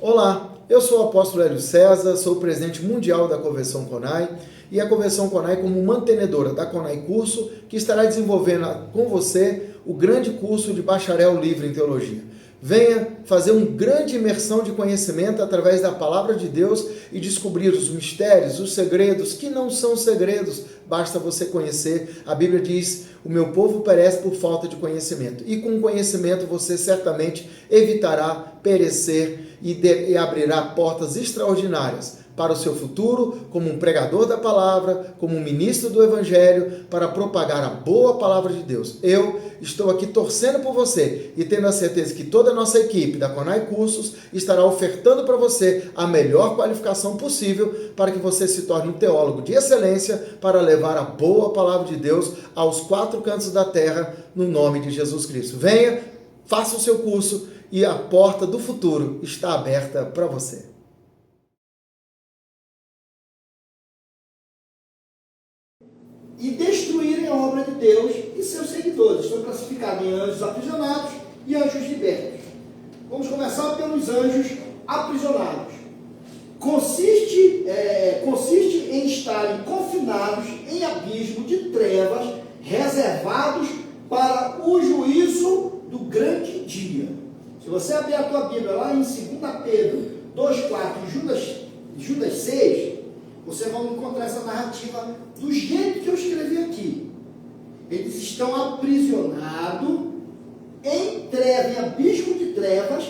Olá, eu sou o apóstolo Hélio César, sou o presidente mundial da Convenção CONAI e a Convenção CONAI como mantenedora da CONAI Curso, que estará desenvolvendo com você o grande curso de bacharel livre em teologia. Venha fazer uma grande imersão de conhecimento através da palavra de Deus e descobrir os mistérios, os segredos, que não são segredos, basta você conhecer. A Bíblia diz, o meu povo perece por falta de conhecimento. E com conhecimento você certamente evitará perecer e abrirá portas extraordinárias para o seu futuro, como um pregador da palavra, como um ministro do evangelho, para propagar a boa palavra de Deus. Eu estou aqui torcendo por você e tendo a certeza que toda a nossa equipe da CONAI Cursos estará ofertando para você a melhor qualificação possível para que você se torne um teólogo de excelência para levar a boa palavra de Deus aos quatro cantos da terra, no nome de Jesus Cristo. Venha, faça o seu curso e a porta do futuro está aberta para você. E destruírem a obra de Deus e seus seguidores. Estão classificados em anjos aprisionados e anjos libertos. Vamos começar pelos anjos aprisionados. Consiste em estarem confinados em abismo de trevas, reservados para o juízo do grande dia. Se você abrir a tua Bíblia lá em 2 Pedro 2,4 e Judas 6, você vai encontrar essa narrativa do jeito que eu escrevi aqui. Eles estão aprisionados em treva, em abismo de trevas,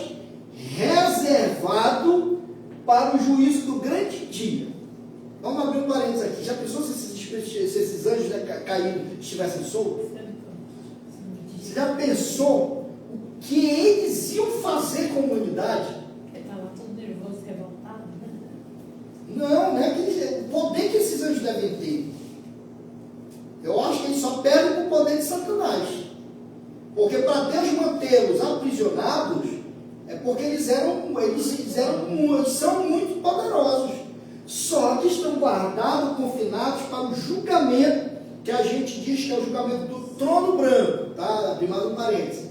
reservado para o juízo do grande dia. Vamos abrir um parênteses aqui. Já pensou se esses anjos caídos estivessem soltos? Você já pensou o que eles iam fazer com a humanidade? Não, né? O poder que esses anjos devem ter. Eu acho que eles só perdem o poder de Satanás. Porque para Deus mantê-los aprisionados, é porque eles são muito poderosos. Só que estão guardados, confinados para o julgamento, que a gente diz que é o julgamento do trono branco. Tá? Abri mais um parênteses.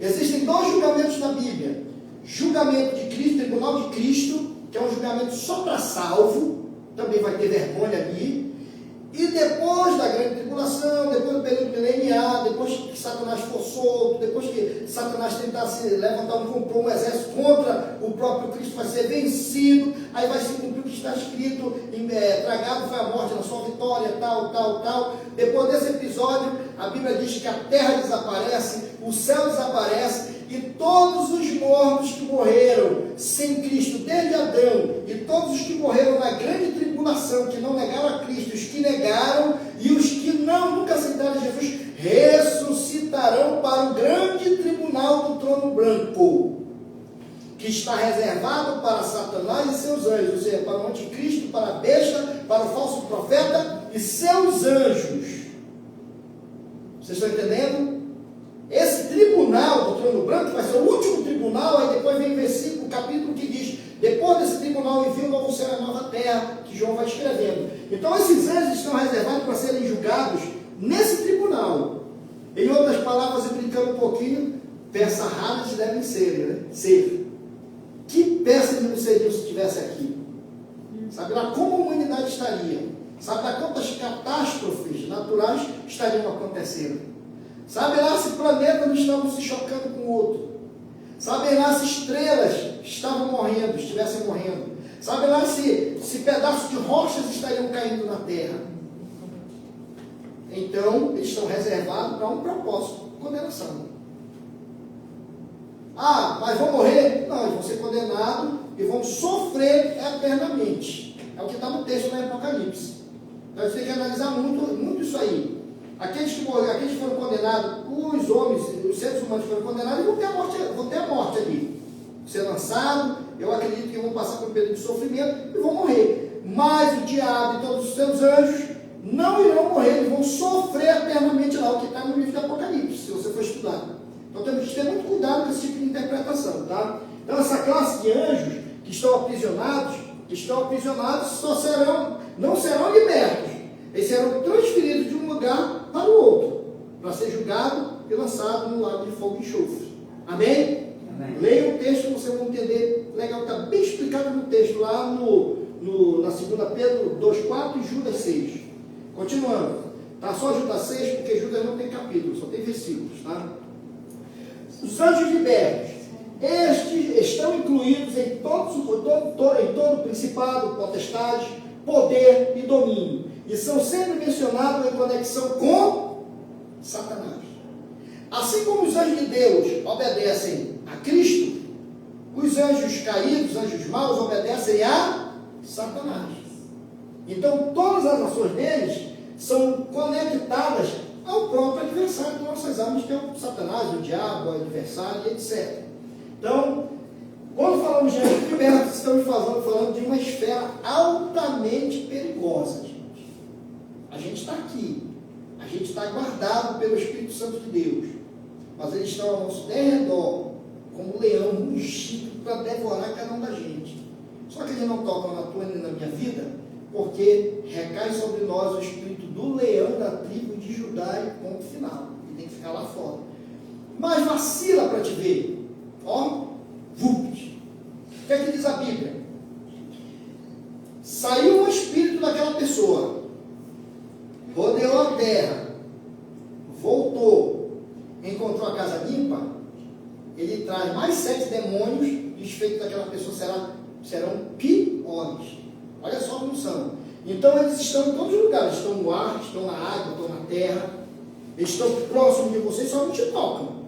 Existem dois julgamentos na Bíblia. Julgamento de Cristo, tribunal de Cristo, que é um julgamento só para salvo, também vai ter vergonha ali, e depois da grande tribulação, depois do período milenial, depois que Satanás for solto, depois que Satanás tentar se levantar um exército contra o próprio Cristo, vai ser vencido, aí vai se cumprir o que está escrito, tragado foi a morte na sua vitória, tal. Depois desse episódio, a Bíblia diz que a terra desaparece, o céu desaparece, e todos os mortos que morreram sem Cristo, desde Adão, e todos os que morreram na grande tribulação, que não negaram a Cristo, os que negaram e os que nunca aceitaram Jesus, ressuscitarão para o grande tribunal do trono branco, que está reservado para Satanás e seus anjos, ou seja, para o anticristo, para a besta, para o falso profeta e seus anjos. Vocês estão entendendo? Esse tribunal do trono branco vai ser o último tribunal, aí depois vem o versículo, o capítulo que diz, depois desse tribunal envia um novo céu e uma nova terra, que João vai escrevendo. Então esses anjos estão reservados para serem julgados nesse tribunal. Em outras palavras, brincando um pouquinho, peças raras devem ser, né? Que peças não seriam se estivesse aqui? Sabe lá como a humanidade estaria? Sabe lá quantas catástrofes naturais estariam acontecendo? Sabe lá se planetas não estavam se chocando com o outro? Sabe lá se estrelas estavam morrendo, estivessem morrendo? Sabe lá se pedaços de rochas estariam caindo na terra? Então, eles estão reservados para um propósito, condenação. Ah, mas vão morrer? Não, eles vão ser condenados e vão sofrer eternamente. É o que está no texto do Apocalipse. Então, a gente tem que analisar muito isso aí. Aqueles que foram condenados, os homens, os seres humanos que foram condenados, vão ter a morte ali. Ser lançado, eu acredito que vão passar por um período de sofrimento e vão morrer. Mas o diabo e todos os seus anjos não irão morrer, eles vão sofrer eternamente lá, o que está no livro do Apocalipse, se você for estudar. Então temos que ter muito cuidado com esse tipo de interpretação, tá? Então essa classe de anjos que estão aprisionados não serão libertos. Eles serão transferidos de um lugar para o outro, para ser julgado e lançado no lago de fogo e enxofre. Amém? Leia o texto, você vai entender. Legal, está bem explicado no texto, lá na 2 Pedro 2,4 e Judas 6. Continuando. Tá só Judas 6, porque Judas não tem capítulo, só tem versículos, tá? Os anjos libertos, estes estão incluídos em todo principado, potestade, poder e domínio, e são sempre mencionados em conexão com Satanás. Assim como os anjos de Deus obedecem a Cristo, os anjos caídos, os anjos maus, obedecem a Satanás. Então, todas as ações deles são conectadas ao próprio adversário de nossas almas, que é o Satanás, o diabo, o adversário, etc. Então, quando falamos de anjos libertos, estamos falando de uma esfera altamente perigosa, gente. A gente está aqui, a gente está guardado pelo Espírito Santo de Deus, mas eles estão ao nosso derredor, como um leão rugido para devorar cada um da gente. Só que eles não tocam na tua nem na minha vida, porque recai sobre nós o espírito do leão da tribo de Judá e ponto final. E tem que ficar lá fora. Mas vacila para te ver. Ó, vupt. O que é que diz a Bíblia? Saiu o espírito daquela pessoa, rodeou a terra, voltou, encontrou a casa limpa, ele traz mais 7 demônios, e os feitos daquela pessoa serão piores. Olha só como são. Então eles estão em todos os lugares, estão no ar, estão na água, estão na terra, eles estão próximos de vocês, só não te tocam.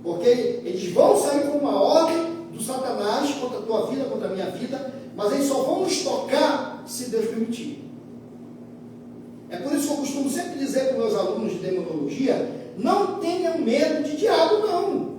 Porque eles vão sair com uma ordem do Satanás contra a tua vida, contra a minha vida, mas eles só vão nos tocar se Deus permitir. É por isso que eu costumo sempre dizer para os meus alunos de demonologia, não tenham medo de diabo, não.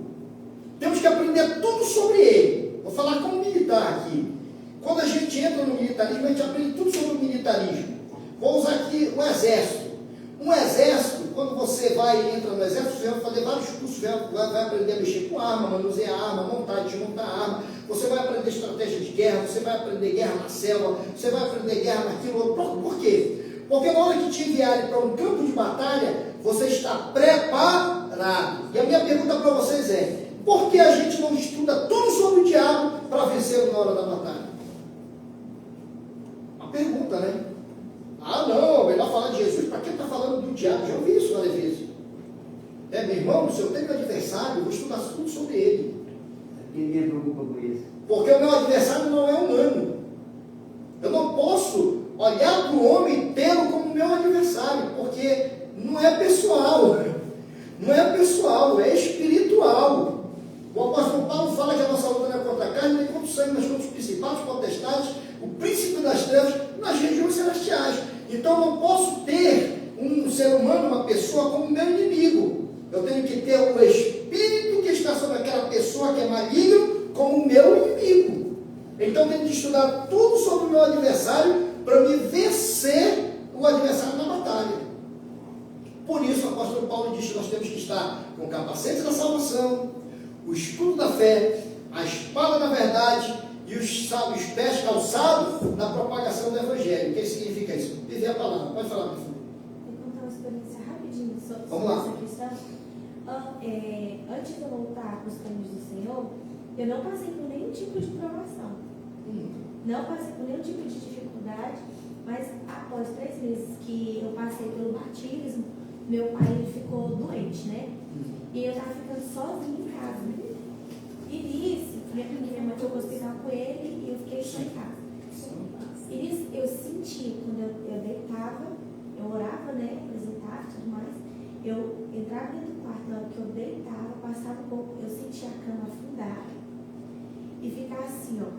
Temos que aprender tudo sobre ele. Vou falar como militar aqui. Quando a gente entra no militarismo, a gente aprende tudo sobre o militarismo. Vou usar aqui o exército. Um exército, quando você entra no exército, você vai fazer vários cursos, vai aprender a mexer com arma, manusear arma, montar e desmontar arma, você vai aprender estratégia de guerra, você vai aprender guerra na selva, você vai aprender guerra naquilo. Por quê? Porque na hora que te enviarem para um campo de batalha, você está preparado. E a minha pergunta para vocês é, por que a gente não estuda tudo sobre o diabo para vencê-lo na hora da batalha? Pergunta, né? Ah, não, melhor falar de Jesus, para que está falando do diabo? Já ouvi isso várias vezes. Meu irmão, se eu tenho um adversário, eu vou estudar tudo sobre ele. Ninguém preocupa com isso. Porque o meu adversário não é humano. Eu não posso olhar para o homem e tê-lo como meu adversário, porque não é pessoal. Não é pessoal, é espiritual. O apóstolo Paulo fala que a nossa luta não é contra a carne, nem contra o sangue, mas contra os principados, potestades, o príncipe das trevas, nas regiões celestiais. Então, eu não posso ter um ser humano, uma pessoa, como meu inimigo. Eu tenho que ter o espírito que está sobre aquela pessoa que é maligno, como meu inimigo. Então, eu tenho que estudar tudo sobre o meu adversário, para me vencer o adversário na batalha. Por isso, o apóstolo Paulo diz que nós temos que estar com o capacete da salvação, o escudo da fé, a espada da verdade e os pés calçados na propagação do Evangelho. O que significa isso? Viver a palavra. Pode falar, meu filho. Vou contar uma experiência rapidinho sobre Vamos lá. essa questão. Antes de eu voltar para os caminhos do Senhor, eu não passei por nenhum tipo de provação. Não passei por nenhum tipo de dificuldade, mas após 3 meses que eu passei pelo batismo, meu pai ele ficou doente, né? E eu estava ficando sozinha em casa. E nisso, minha mãe foi para o hospital com ele e eu fiquei só em casa. E nisso, eu senti, quando eu deitava, eu orava, né? Apresentava e tudo mais. Eu entrava dentro do quarto, na hora que eu deitava, passava um pouco, eu sentia a cama afundar e ficar assim, ó.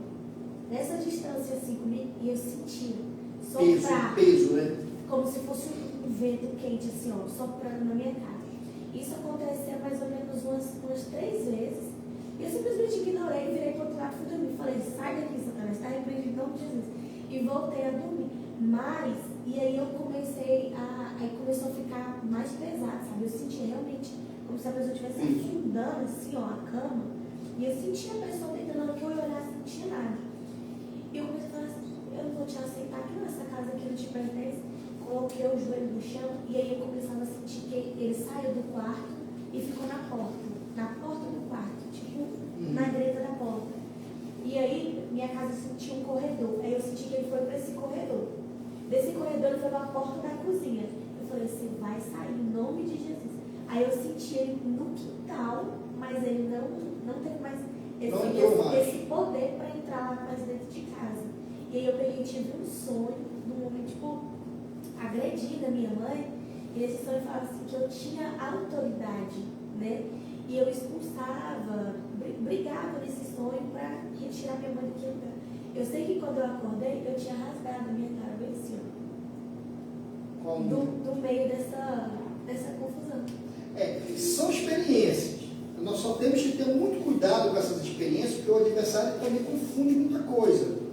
Nessa distância assim comigo, e eu sentia soprar. Peso, né? Como se fosse um vento quente, assim, ó, soprando na minha cara. Isso acontecia mais ou menos umas 3 vezes. E eu simplesmente ignorei, virei para o outro lado e fui dormir. Falei, sai daqui, Satanás, está repreendido em nome de Jesus. E voltei a dormir. Mas, e aí eu aí começou a ficar mais pesado, sabe? Eu sentia realmente como se a pessoa estivesse afundando, assim, ó, a cama. E eu sentia a pessoa deitando, na hora que eu olhasse, não tinha nada. E eu comecei a falar assim, eu não vou te aceitar aqui nessa casa aqui não te pertence. Coloquei o joelho no chão e aí eu começava a sentir que ele saiu do quarto e ficou na porta do quarto, tipo, na casa assim, tinha um corredor. Aí eu senti que ele foi para esse corredor. Desse corredor ele foi para a porta da cozinha. Eu falei, você vai sair em nome de Jesus. Aí eu senti ele no quintal, mas ele não teve mais esse poder para entrar mais dentro de casa. E aí eu peguei e tive um sonho, num momento, tipo, agredindo a minha mãe. E esse sonho falava assim, que eu tinha autoridade, né? E eu expulsava, brigava nesse sonho para retirar minha mãe daquele lugar. Eu sei que quando eu acordei, eu tinha rasgado a minha cara bem assim, ó. Do meio dessa confusão. São experiências. Nós só temos que ter muito cuidado com essas experiências, porque o adversário também confunde muita coisa.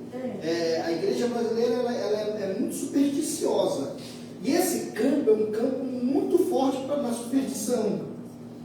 A igreja brasileira ela é muito supersticiosa. E esse campo é um campo muito forte na superstição.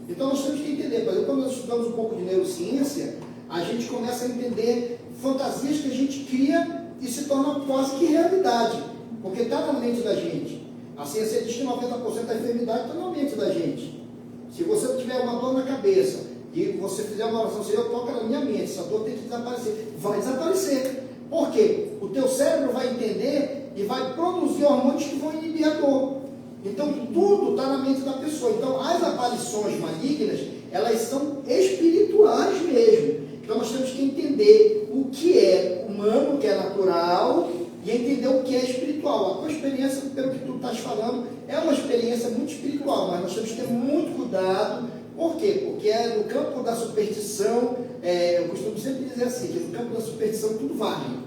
Então nós temos que entender, por exemplo, quando nós estudamos um pouco de neurociência, a gente começa a entender fantasias que a gente cria e se tornam quase que realidade, porque está na mente da gente. A ciência diz que 90% da enfermidade está na mente da gente. Se você tiver uma dor na cabeça e você fizer uma oração, se eu toco na minha mente, essa dor tem que desaparecer, vai desaparecer. Por quê? O teu cérebro vai entender e vai produzir hormônios que vão inibir a dor. Então, tudo está na mente da pessoa. Então, as aparições malignas, elas são espirituais mesmo. Então, nós temos que entender o que é humano, o que é natural, e entender o que é espiritual. A tua experiência, pelo que tu estás falando, é uma experiência muito espiritual, mas nós temos que ter muito cuidado. Por quê? Porque no campo da superstição, eu costumo sempre dizer assim, que no campo da superstição tudo vale.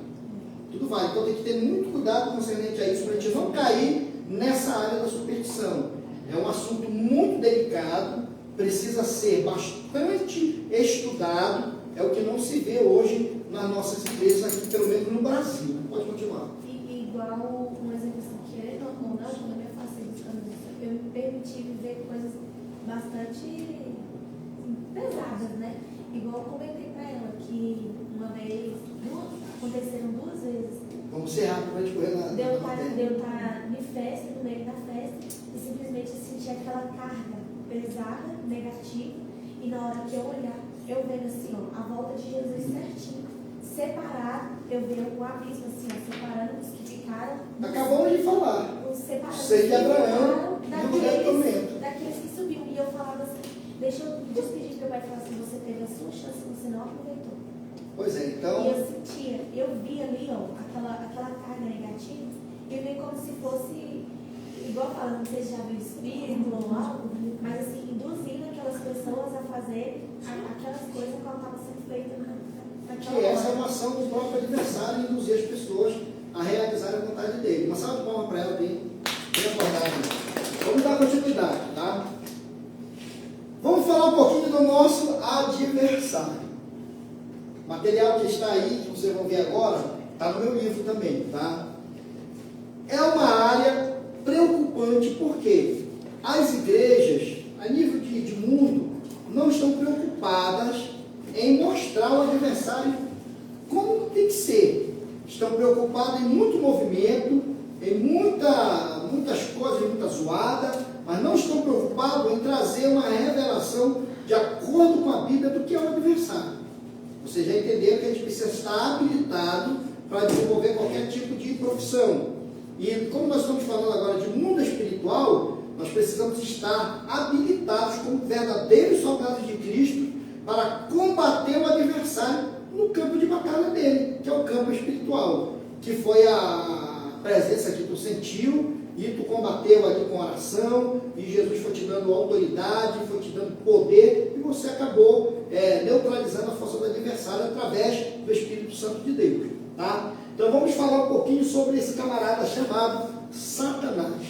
Tudo vale. Então, tem que ter muito cuidado concernente a isso, para a gente não cair nessa área da superstição. É um assunto muito delicado, precisa ser bastante estudado, é o que não se vê hoje nas nossas igrejas aqui, pelo menos no Brasil. Pode continuar. Igual um exemplo assim, querendo ou não, quando eu me afastei dos caminhos, eu me permiti viver coisas bastante assim, pesadas, né? Igual eu comentei para ela que uma vez, aconteceram 2 vezes. Vamos ser rápido para a gente correr na... Deu estar em festa, no meio da festa, e simplesmente sentir aquela carga pesada, negativa, e na hora que eu olhar, eu vendo assim, ó, a volta de Jesus certinho, separado, eu vendo o abismo assim, ó, separando os que ficaram. Acabamos de falar. Sei de Abraão e daqueles que subiram. E eu falava assim, deixa eu despedir do meu pai e falar assim, você teve a sua chance, você não aproveitou. Pois é, então... E eu sentia, eu vi ali, ó, aquela carga negativa, e eu vi como se fosse, igual falando, não sei se já viu espírito ou algo, mas assim, induzindo aquelas pessoas a fazer aquelas coisas que ela estava sendo feita naquela hora. Essa é uma ação do próprio adversário, induzir as pessoas a realizar a vontade dele. Uma salva de palmas para ela, bem acordada. Vamos dar continuidade, tá? Vamos falar um pouquinho do nosso adversário. O material que está aí, que vocês vão ver agora, está no meu livro também, tá? É uma área preocupante, porque as igrejas, a nível de mundo, não estão preocupadas em mostrar o adversário como tem que ser. Estão preocupadas em muito movimento, em muitas coisas, muita zoada, mas não estão preocupados em trazer uma revelação de acordo com a Bíblia do que é o adversário. Vocês já entenderam que a gente precisa estar habilitado para desenvolver qualquer tipo de profissão. E como nós estamos falando agora de mundo espiritual, nós precisamos estar habilitados como verdadeiros soldados de Cristo para combater o adversário no campo de batalha dele, que é o campo espiritual, que foi a presença que tu sentiu e tu combateu ali com oração, e Jesus foi te dando autoridade, foi te dando poder, e você acabou neutralizando a força do adversário através do Espírito Santo de Deus, tá? Então vamos falar um pouquinho sobre esse camarada chamado Satanás.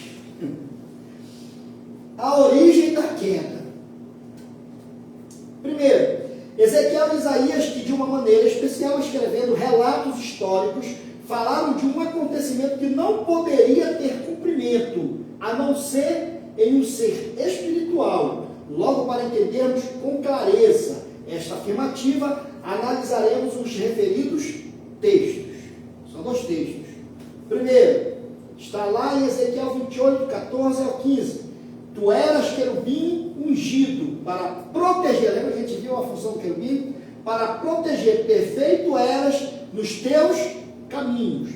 A origem da queda. Primeiro, Ezequiel e Isaías, que de uma maneira especial, escrevendo relatos históricos, falaram de um acontecimento que não poderia ter cumprimento, a não ser em um ser espiritual. Logo, para entendermos com clareza esta afirmativa, analisaremos os referidos textos. São 2 textos. Primeiro, está lá em Ezequiel 28, 14 ao 15. Tu eras querubim ungido para proteger, lembra que a gente viu a função do querubim? Para proteger, perfeito eras nos teus caminhos.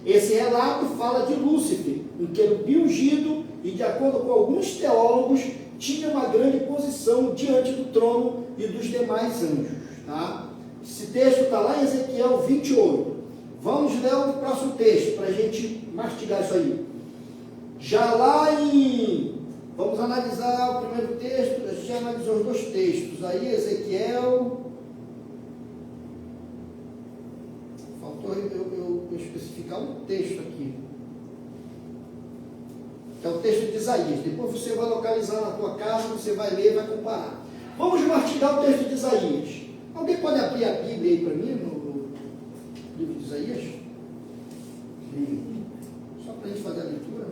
Esse relato fala de Lúcifer, um querubim ungido, e de acordo com alguns teólogos, tinha uma grande posição diante do trono e dos demais anjos. Tá? Esse texto está lá em Ezequiel 28. Vamos ler o próximo texto, para a gente mastigar isso aí. Já lá em... Vamos analisar o primeiro texto, a gente já analisou os dois textos. Aí Ezequiel... Faltou eu especificar um texto aqui. Que é o texto de Isaías. Depois você vai localizar na tua casa, você vai ler e vai comparar. Vamos mastigar o texto de Isaías. Alguém pode abrir a Bíblia aí para mim, no livro de Isaías? Só para a gente fazer a leitura.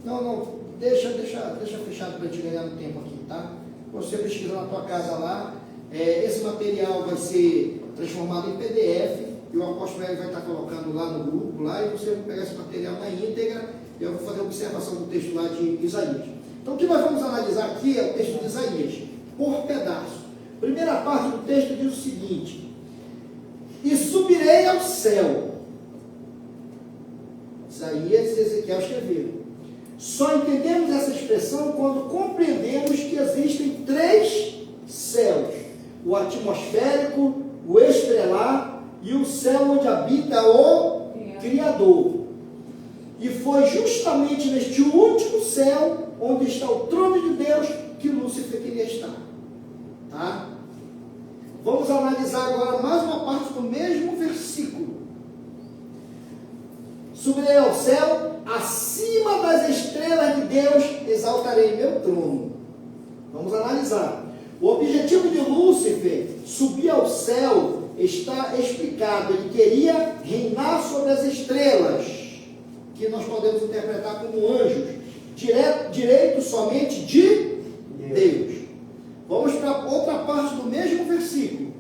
Não, deixa fechado para a gente ganhar no tempo aqui, tá? Você pesquisa na tua casa lá. Esse material vai ser transformado em PDF e o apóstolo vai estar colocando lá no grupo, lá, e você vai pegar esse material na íntegra e eu vou fazer a observação do texto lá de Isaías. Então, o que nós vamos analisar aqui é o texto de Isaías, por pedaço. Primeira parte do texto diz o seguinte: e subirei ao céu. Isaías e Ezequiel escreveram. Só entendemos essa expressão quando compreendemos que existem 3 céus: o atmosférico, o estrelar e o céu onde habita o Criador. E foi justamente neste último céu, onde está o trono de Deus, que Lúcifer queria estar. Tá? Vamos analisar agora mais uma parte do mesmo versículo. Subirei ao céu, acima das estrelas de Deus, exaltarei meu trono. Vamos analisar. O objetivo de Lúcifer subir ao céu está explicado. Ele queria reinar sobre as estrelas, que nós podemos interpretar como anjos, direito somente de Deus. Vamos para outra parte do mesmo versículo.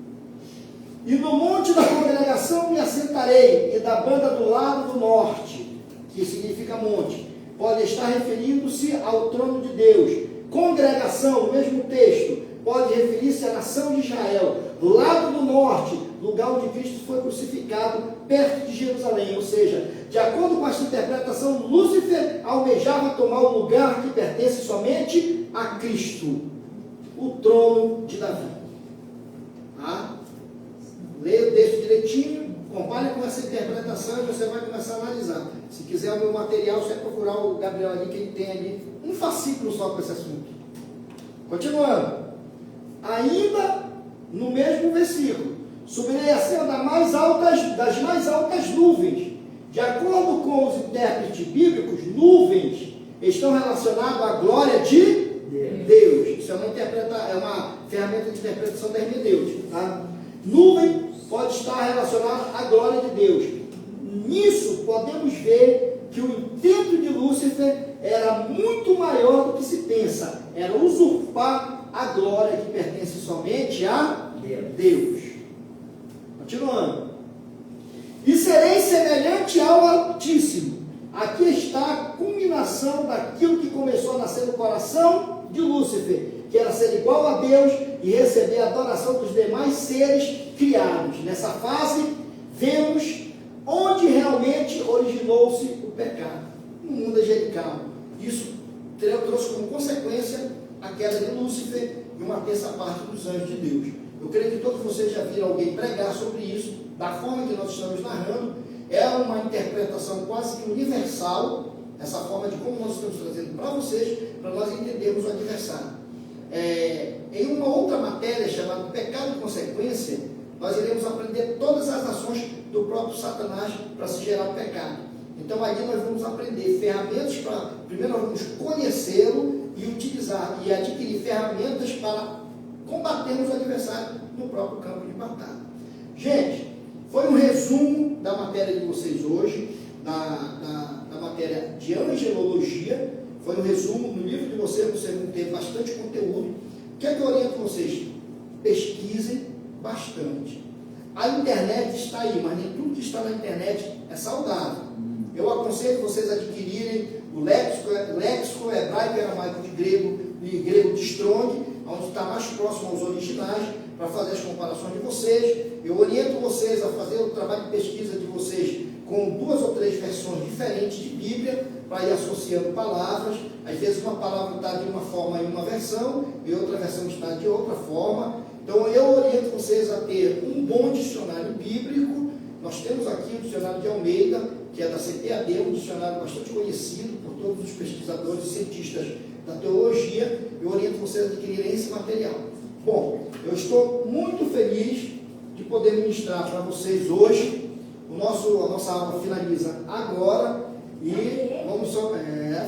E no monte da congregação me assentarei, e da banda do lado do norte, que significa monte, pode estar referindo-se ao trono de Deus. Congregação, no mesmo texto, pode referir-se à nação de Israel. Lado do norte, lugar onde Cristo foi crucificado, perto de Jerusalém. Ou seja, de acordo com essa interpretação, Lúcifer almejava tomar o lugar que pertence somente a Cristo, o trono de Davi. Tá? Leia o texto direitinho, compare com essa interpretação e você vai começar a analisar. Se quiser o meu material, você vai procurar o Gabriel ali, que ele tem ali um fascículo só com esse assunto. Continuando. Ainda no mesmo versículo, subirei acima das mais altas nuvens. De acordo com os intérpretes bíblicos, nuvens estão relacionadas à glória de Deus. Isso é uma ferramenta de interpretação da hermenêutica. Tá? Nuvem pode estar relacionada à glória de Deus. Nisso podemos ver que o intento de Lúcifer era muito maior do que se pensa. Era usurpar a glória que pertence somente a Deus. Continuando. E serei semelhante ao Altíssimo. Aqui está a culminação daquilo que começou a nascer no coração de Lúcifer, que era ser igual a Deus e receber a adoração dos demais seres criados. Nessa fase, vemos onde realmente originou-se o pecado, no mundo angelical. Isso trouxe como consequência a queda de Lúcifer e uma terça parte dos anjos de Deus. Eu creio que todos vocês já viram alguém pregar sobre isso, da forma que nós estamos narrando. É uma interpretação quase que universal, essa forma de como nós estamos trazendo para vocês, para nós entendermos o adversário. Em uma outra matéria chamada Pecado e Consequência, nós iremos aprender todas as ações do próprio Satanás para se gerar o pecado. Então ali nós vamos aprender ferramentas para, primeiro nós vamos conhecê-lo e utilizar e adquirir ferramentas para combatermos o adversário no próprio campo de batalha. Gente, foi um resumo da matéria de vocês hoje, da matéria de angelologia. Foi um resumo no livro de vocês vão ter bastante conteúdo. O que é que eu oriento vocês? Pesquisem bastante. A internet está aí, mas nem tudo que está na internet é saudável. Eu aconselho vocês a adquirirem o léxico hebraico e aramaico de grego e grego de Strong, onde está mais próximo aos originais, para fazer as comparações de vocês. Eu oriento vocês a fazer o trabalho de pesquisa de vocês com 2 ou 3 versões diferentes de Bíblia, para ir associando palavras. Às vezes uma palavra está de uma forma em uma versão, e outra versão está de outra forma. Então eu oriento vocês a ter um bom dicionário bíblico. Nós temos aqui o dicionário de Almeida, que é da CPAD, um dicionário bastante conhecido por todos os pesquisadores e cientistas da teologia. Eu oriento vocês a adquirirem esse material. Bom, eu estou muito feliz de poder ministrar para vocês hoje. A nossa aula finaliza agora e vamos só...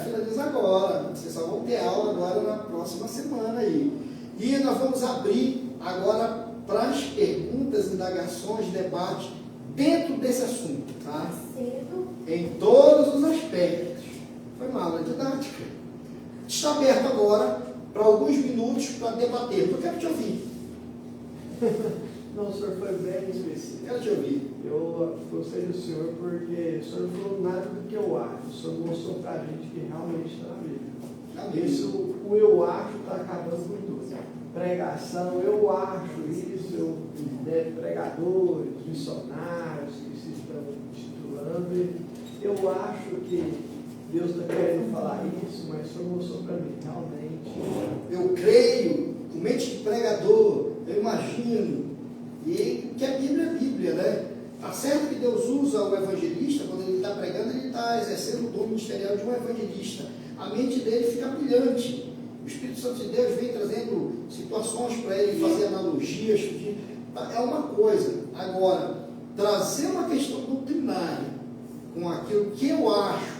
finaliza agora. Vocês só vão ter aula agora na próxima semana aí. E nós vamos abrir agora para as perguntas, indagações, debates dentro desse assunto, tá? Em todos os aspectos. Foi uma aula didática. Está aberto agora para alguns minutos para debater. Eu quero te ouvir. Não, o senhor foi bem específico. Quero te ouvir. Eu gostei do senhor porque o senhor não falou nada do que eu acho. O senhor mostrou para a gente que realmente está na Bíblia. Isso, o eu acho está acabando com tudo. Pregação, eu acho isso, pregadores, missionários que se estão titulando. Eu acho que Deus está querendo falar isso, mas o senhor mostrou para mim, realmente. Eu creio, com mente de pregador, eu imagino, e que a Bíblia é Bíblia, né? Está certo que Deus usa o evangelista, quando ele está pregando, ele está exercendo o dom ministerial de um evangelista. A mente dele fica brilhante. O Espírito Santo de Deus vem trazendo situações para ele fazer analogias. É uma coisa. Agora, trazer uma questão doutrinária com aquilo que eu acho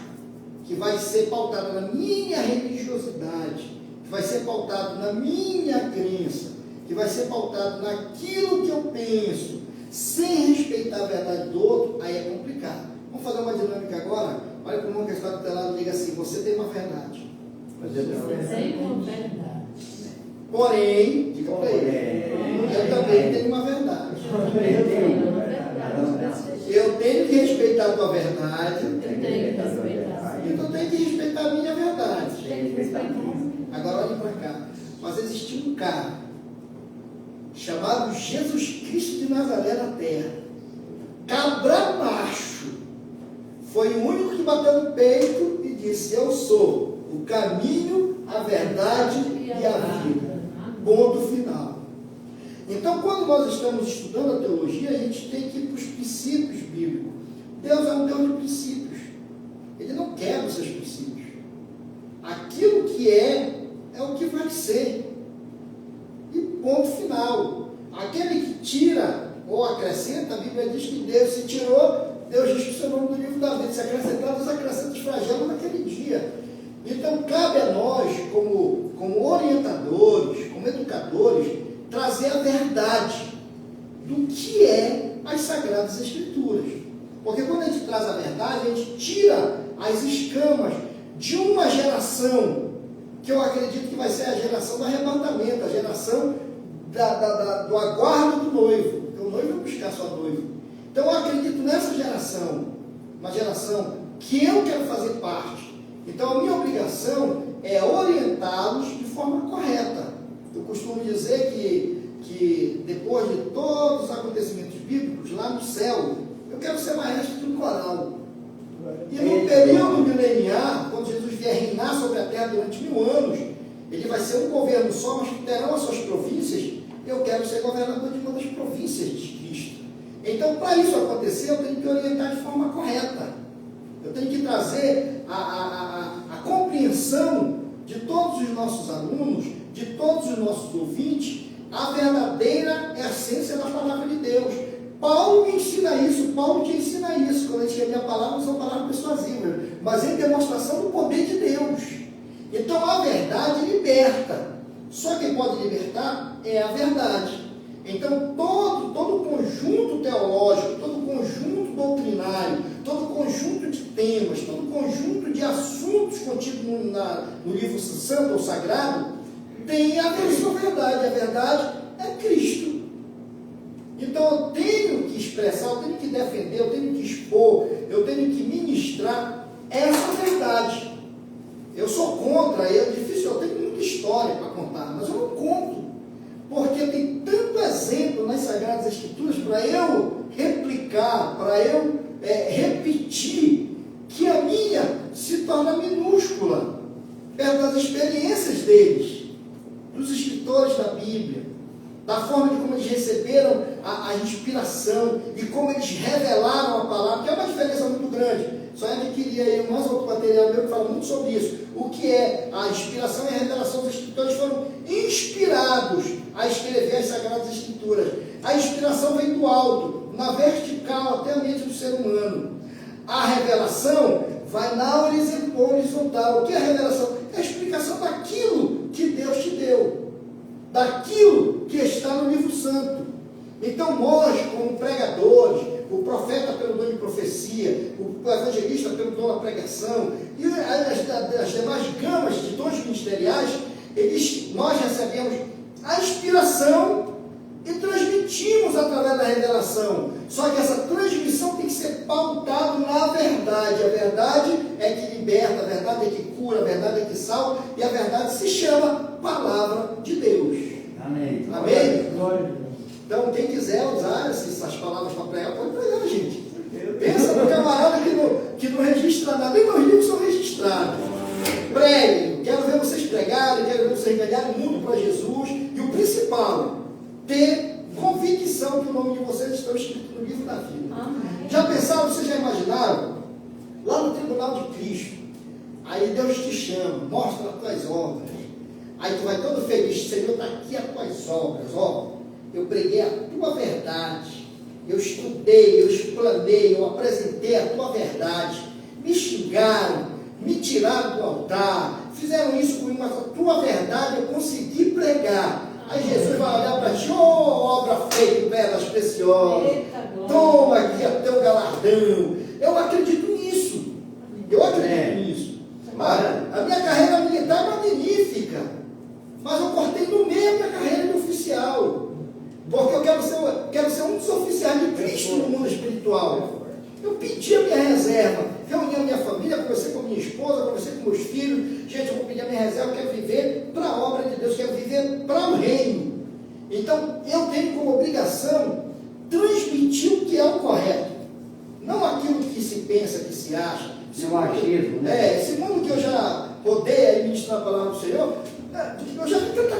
que vai ser pautado na minha religiosidade, que vai ser pautado na minha crença, que vai ser pautado naquilo que eu penso, sem respeitar a verdade do outro, aí é complicado. Vamos fazer uma dinâmica agora? Olha para o irmão que está do teu lado e diga assim: você tem uma verdade. Porém, diga para ele, eu também tenho uma verdade. Eu tenho que respeitar a tua verdade. E tu tem que respeitar a minha verdade. Agora olhe para cá. Mas existia um cara chamado Jesus Cristo de Nazaré na terra. Cabra macho. Foi o único que bateu no peito e disse: eu sou o caminho, a verdade e a vida. Ponto final. Então, quando nós estamos estudando a teologia, a gente tem que ir para os princípios bíblicos. Deus é um Deus de princípios. Ele não quebra os seus princípios. Aquilo que é o que vai ser. E ponto final. Aquele que tira ou acrescenta, a Bíblia diz que Deus se tirou, Deus diz que o seu nome do livro da vida, se acrescentar, Deus acrescenta os flagelos naquele dia. Então, cabe a nós, como orientadores, como educadores, trazer a verdade do que é as Sagradas Escrituras. Porque quando a gente traz a verdade, a gente tira as escamas de uma geração, que eu acredito que vai ser a geração do arrebatamento, a geração do aguardo do noivo. Porque o noivo vai buscar sua noiva. Então, eu acredito nessa geração, uma geração que eu quero fazer parte. Então, a minha obrigação é orientá-los de forma correta. Eu costumo dizer que depois de todos os acontecimentos bíblicos, lá no céu, eu quero ser maestro do coral. E no período mileniar, quando Jesus vier reinar sobre a terra durante 1000 anos, ele vai ser um governo só, mas que terão as suas províncias. Eu quero ser governador de uma das províncias de Cristo. Então, para isso acontecer, eu tenho que orientar de forma correta. Eu tenho que trazer a compreensão de todos os nossos alunos, de todos os nossos ouvintes, a verdadeira essência da palavra de Deus. Paulo me ensina isso, Paulo te ensina isso. Quando a gente lê a palavra, não são palavras persuasivas, mas em demonstração do poder de Deus. Então a verdade liberta. Só quem pode libertar é a verdade. Então todo conjunto teológico, todo conjunto doutrinário, todo conjunto de temas, todo conjunto de assuntos contidos no livro santo ou sagrado, tem a sua verdade. A verdade é Cristo. Então eu tenho que expressar, eu tenho que defender, eu tenho que expor, eu tenho que ministrar essa verdade. Eu sou contra, é difícil, eu tenho muita história para contar, mas eu não conto, porque tem tanto exemplo Sagradas Escrituras para eu replicar, para eu repetir, que a minha se torna minúscula perto das experiências deles, dos escritores da Bíblia, da forma de como eles receberam a inspiração e como eles revelaram a palavra, que é uma diferença muito grande. Só adquiri aí mais outro material meu que fala muito sobre isso. O que é a inspiração e a revelação dos escritores foram inspirados a escrever as Sagradas Escrituras. A inspiração vem do alto, na vertical, até a mente do ser humano. A revelação vai na horizontal. O que é a revelação? É a explicação daquilo que Deus te deu, daquilo que está no livro santo. Então nós, como pregadores, o profeta pelo dom de profecia, o evangelista pelo dom da pregação, e as demais gamas de dons ministeriais, nós recebemos a inspiração e transmitimos através da revelação. Só que essa transmissão tem que ser pautada na verdade. A verdade é que liberta, a verdade é que cura, a verdade é que salva, e a verdade se chama Palavra de Deus. Amém. Amém? Glória a Deus. Então, quem quiser usar essas palavras para pregar, pode pregar, gente. Pensa no camarada que não registra nada. Nem meus livros são registrados. Preguem. Quero ver vocês pregarem, quero ver vocês ganharem o mundo para Jesus. E o principal, ter convicção que o nome de vocês está escrito no livro da vida. Amém. Já pensaram, vocês já imaginaram? Lá no tribunal de Cristo, aí Deus te chama, mostra as tuas obras. Aí tu vai todo feliz, Senhor, está aqui as tuas obras, ó. Eu preguei a tua verdade, eu estudei, eu explanei, eu apresentei a tua verdade. Me xingaram, me tiraram do altar, fizeram isso comigo, mas a tua verdade eu consegui pregar. Aí Jesus vai olhar para ti, obra feita, pedras preciosas, toma aqui o teu galardão. Eu acredito nisso, eu acredito nisso. A minha carreira militar é magnífica, mas eu cortei no meio a minha carreira de oficial, porque eu quero ser um dos oficiais de Cristo no mundo espiritual. Eu pedi a minha reserva, reuni a minha família, conversei com a minha esposa, conversei com meus filhos. Gente, eu vou pedir a minha reserva, eu quero viver para a obra de Deus, quero viver para o reino. Então, eu tenho como obrigação transmitir o que é o correto, não aquilo que se pensa, que se acha. Seu achismo, né? Esse mundo que eu já rodei aí ministrando a palavra do Senhor, eu já vi tanta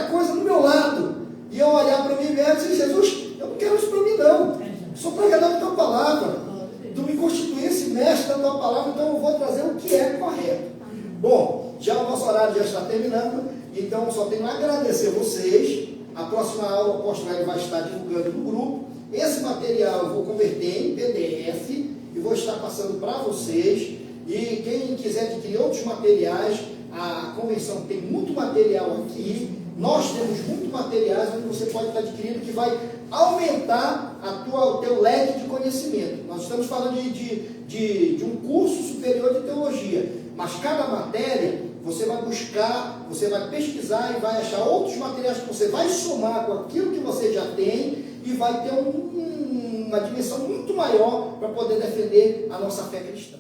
coisa no meu lado. E eu olhar para mim mesmo e dizer, Jesus, eu não quero isso para mim não. Sou pregador da tua palavra. Tu me constituísse mestre da tua palavra, então eu vou trazer o que é correto. Bom, já o nosso horário já está terminando, então eu só tenho a agradecer vocês. A próxima aula o apóstolo Hélio vai estar divulgando no grupo. Esse material eu vou converter em PDF e vou estar passando para vocês. E quem quiser adquirir outros materiais, a convenção tem muito material aqui. Nós temos muito materiais onde você pode estar adquirindo, que vai aumentar o teu leque de conhecimento. Nós estamos falando de um curso superior de teologia, mas cada matéria você vai buscar, você vai pesquisar e vai achar outros materiais que você vai somar com aquilo que você já tem e vai ter uma dimensão muito maior para poder defender a nossa fé cristã.